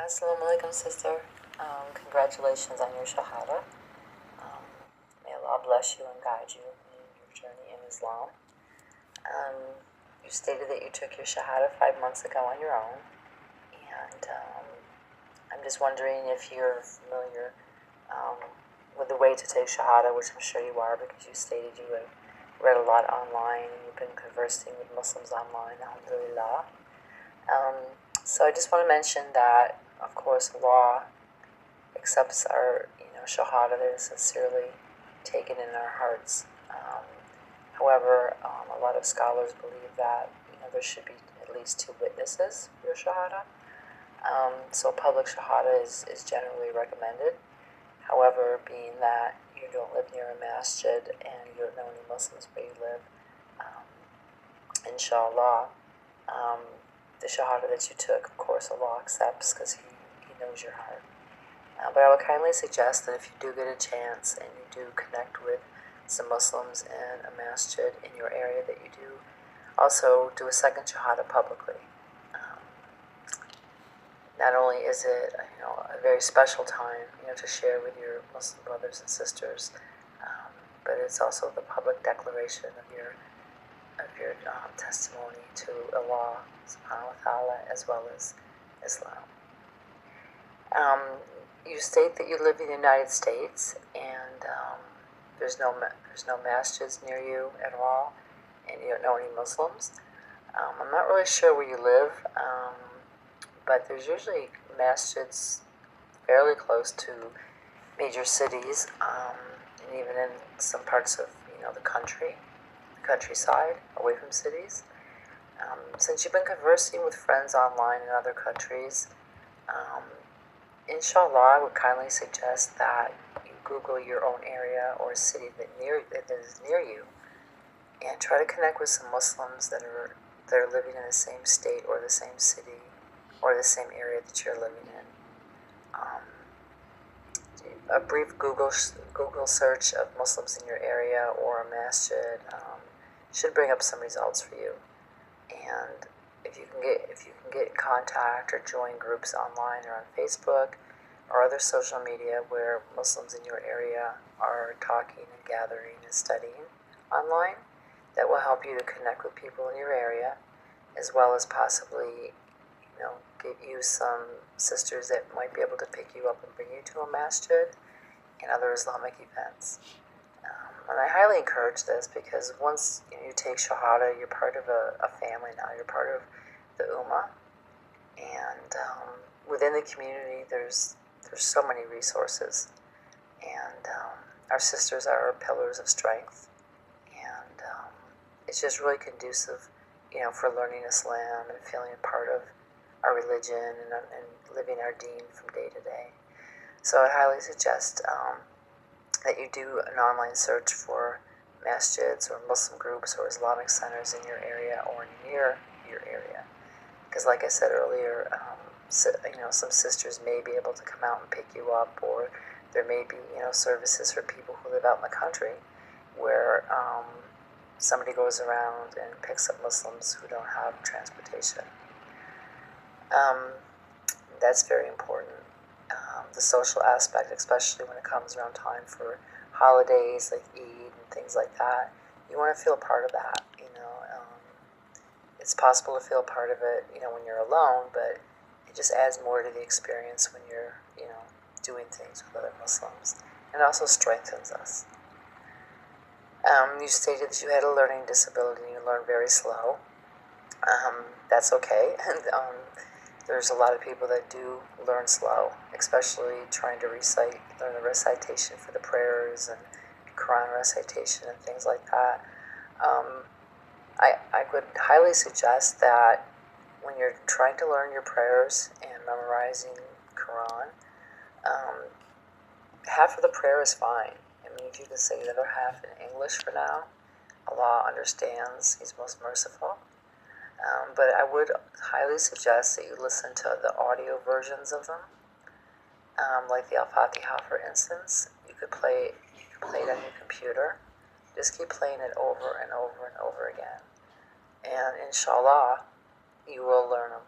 Assalamu alaikum, sister. Congratulations on your Shahada. Um, may Allah bless you and guide you in your journey in Islam. You stated that you took your Shahada 5 months ago on your own, and I'm just wondering if you're familiar with the way to take Shahada, which I'm sure you are because you stated you have read a lot online and you've been conversing with Muslims online, alhamdulillah. So I just want to mention that, of course, Allah accepts our, shahada that is sincerely taken in our hearts. However, a lot of scholars believe that, there should be at least 2 witnesses for your shahada. So public shahada is generally recommended. However, being that you don't live near a masjid and you don't know any Muslims where you live, inshallah, the shahada that you took, of course, Allah accepts because he knows your heart. But I would kindly suggest that if you do get a chance and you do connect with some Muslims in a masjid in your area, that you do also do a second shahada publicly. Not only is it a very special time to share with your Muslim brothers and sisters, but it's also the public declaration of your testimony to Allah subhanahu wa ta'ala as well as Islam. You state that you live in the United States and there's no masjids near you at all and you don't know any Muslims. I'm not really sure where you live, but there's usually masjids fairly close to major cities, and even in some parts of the countryside, away from cities. Since you've been conversing with friends online in other countries, inshallah, I would kindly suggest that you Google your own area or city that is near you, and try to connect with some Muslims that are living in the same state or the same city or the same area that you're living in. A brief Google search of Muslims in your area or a masjid should bring up some results for you. And if you can get in contact or join groups online or on Facebook or other social media where Muslims in your area are talking and gathering and studying online, that will help you to connect with people in your area, as well as possibly get you some sisters that might be able to pick you up and bring you to a masjid and other Islamic events. And I highly encourage this because once you take Shahada, you're part of a family now. You're part of the Ummah. And within the community, there's so many resources. And our sisters are our pillars of strength. And it's just really conducive, for learning Islam and feeling a part of our religion and living our deen from day to day. So I highly suggest that you do an online search for masjids or Muslim groups or Islamic centers in your area or near your area. Because like I said earlier, some sisters may be able to come out and pick you up, or there may be services for people who live out in the country where somebody goes around and picks up Muslims who don't have transportation. That's very important. The social aspect, especially when it comes around time for holidays like Eid and things like that, you want to feel part of that. It's possible to feel part of it, when you're alone, but it just adds more to the experience when you're, doing things with other Muslims, and also strengthens us. You stated that you had a learning disability and you learn very slow. That's okay. And there's a lot of people that do learn slow, especially trying to learn the recitation for the prayers and Quran recitation and things like that. I would highly suggest that when you're trying to learn your prayers and memorizing Quran, half of the prayer is fine. I mean, if you can say the other half in English for now, Allah understands, He's most merciful. But I would highly suggest that you listen to the audio versions of them, like the Al-Fatiha, for instance. You could play it on your computer. Just keep playing it over and over and over again. And inshallah, you will learn them.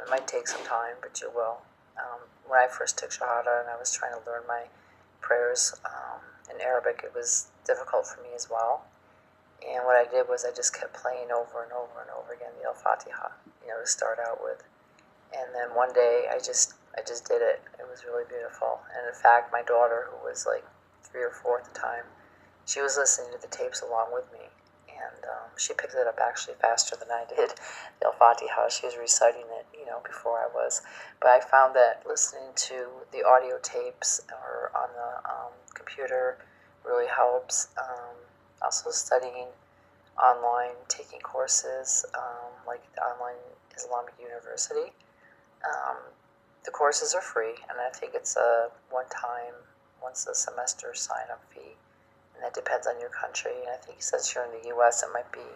It might take some time, but you will. when I first took Shahada and I was trying to learn my prayers in Arabic, it was difficult for me as well. And what I did was I just kept playing over and over and over again the Al-Fatiha, to start out with. And then one day I just did it. It was really beautiful. And in fact, my daughter, who was like 3 or 4 at the time, she was listening to the tapes along with me. And she picked it up actually faster than I did, the Al-Fatiha. She was reciting it, before I was. But I found that listening to the audio tapes or on the computer really helps. Also studying online, taking courses like the online Islamic University. The courses are free, and I think it's a one-time, once a semester sign-up fee, and that depends on your country. And I think he says here in the U.S. it might be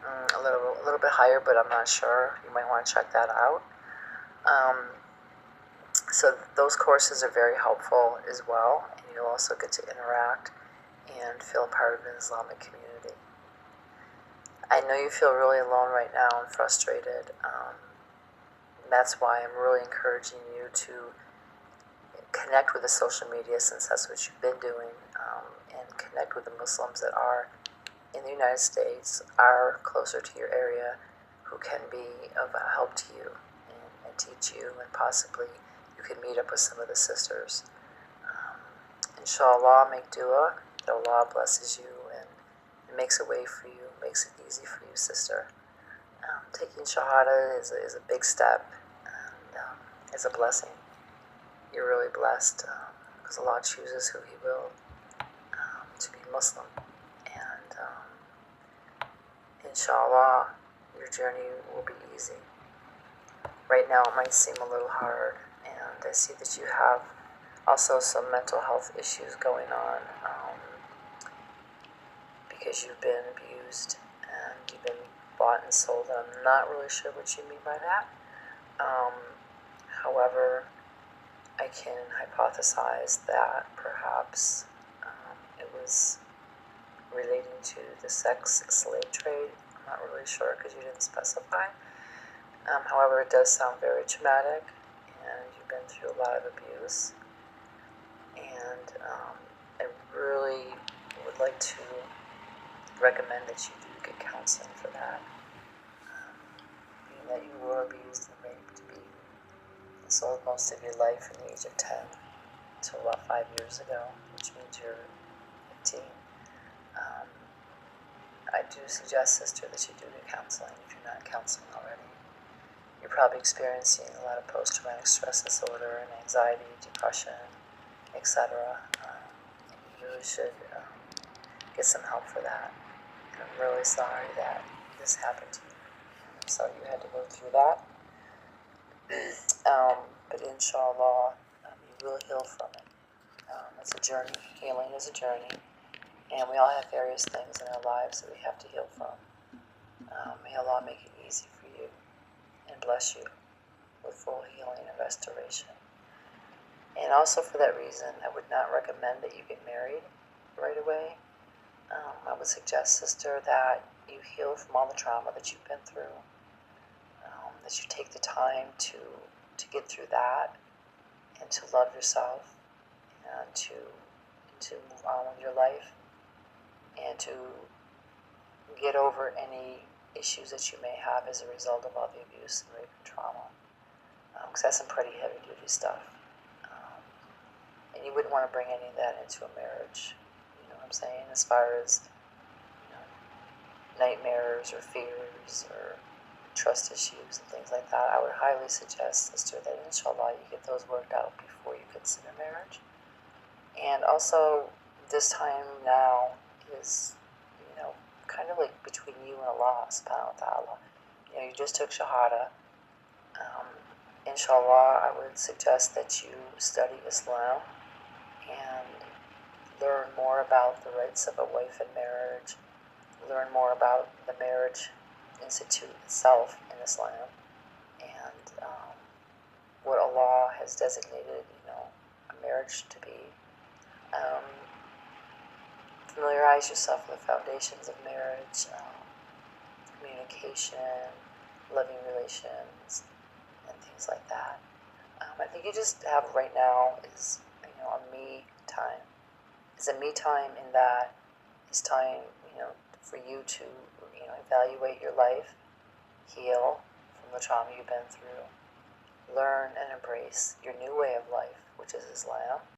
a little bit higher, but I'm not sure. You might want to check that out. So those courses are very helpful as well, and you'll also get to interact and feel part of an Islamic community. I know you feel really alone right now and frustrated. That's why I'm really encouraging you to connect with the social media, since that's what you've been doing, and connect with the Muslims that are in the United States, are closer to your area, who can be of help to you and teach you, and possibly you can meet up with some of the sisters. Inshallah, make dua that Allah blesses you and makes a way for you, makes it easy for you, sister. Taking Shahada is a big step, and is a blessing. You're really blessed because Allah chooses who He will to be Muslim. And inshallah, your journey will be easy. Right now it might seem a little hard, and I see that you have also some mental health issues going on because you've been abused and you've been bought and sold. I'm not really sure what you mean by that. However, I can hypothesize that perhaps it was relating to the sex slave trade. I'm not really sure because you didn't specify. However, it does sound very traumatic, and you've been through a lot of abuse. And I really would like to recommend that you do get counseling for that. Being that you were abused and raped, and sold most of your life from the age of 10 until about 5 years ago, which means you're 15. I do suggest, sister, that you do get counseling if you're not counseling already. You're probably experiencing a lot of post-traumatic stress disorder and anxiety, depression, etc. You really should get some help for that. And I'm really sorry that this happened to you. I'm sorry you had to go through that. But inshallah, you will heal from it. It's a journey. Healing is a journey. And we all have various things in our lives that we have to heal from. May Allah make it easy for you and bless you with full healing and restoration. And also for that reason, I would not recommend that you get married right away. I would suggest, sister, that you heal from all the trauma that you've been through, that you take the time to get through that and to love yourself and to move on with your life and to get over any issues that you may have as a result of all the abuse and rape and trauma. Because that's some pretty heavy duty stuff. And you wouldn't want to bring any of that into a marriage, you know what I'm saying, as far as nightmares or fears or trust issues and things like that. I would highly suggest, sister, that inshallah you get those worked out before you consider marriage. And also, this time now is, kind of like between you and Allah subhanahu wa ta'ala. You just took Shahada. Inshallah, I would suggest that you study Islam and learn more about the rights of a wife in marriage, learn more about the marriage institute itself in Islam, and what Allah has designated, a marriage to be. Familiarize yourself with the foundations of marriage, communication, loving relations, and things like that. I think you just have right now is, a me time. It's a me time in that it's time, for you to, evaluate your life, heal from the trauma you've been through, learn and embrace your new way of life, which is Islam,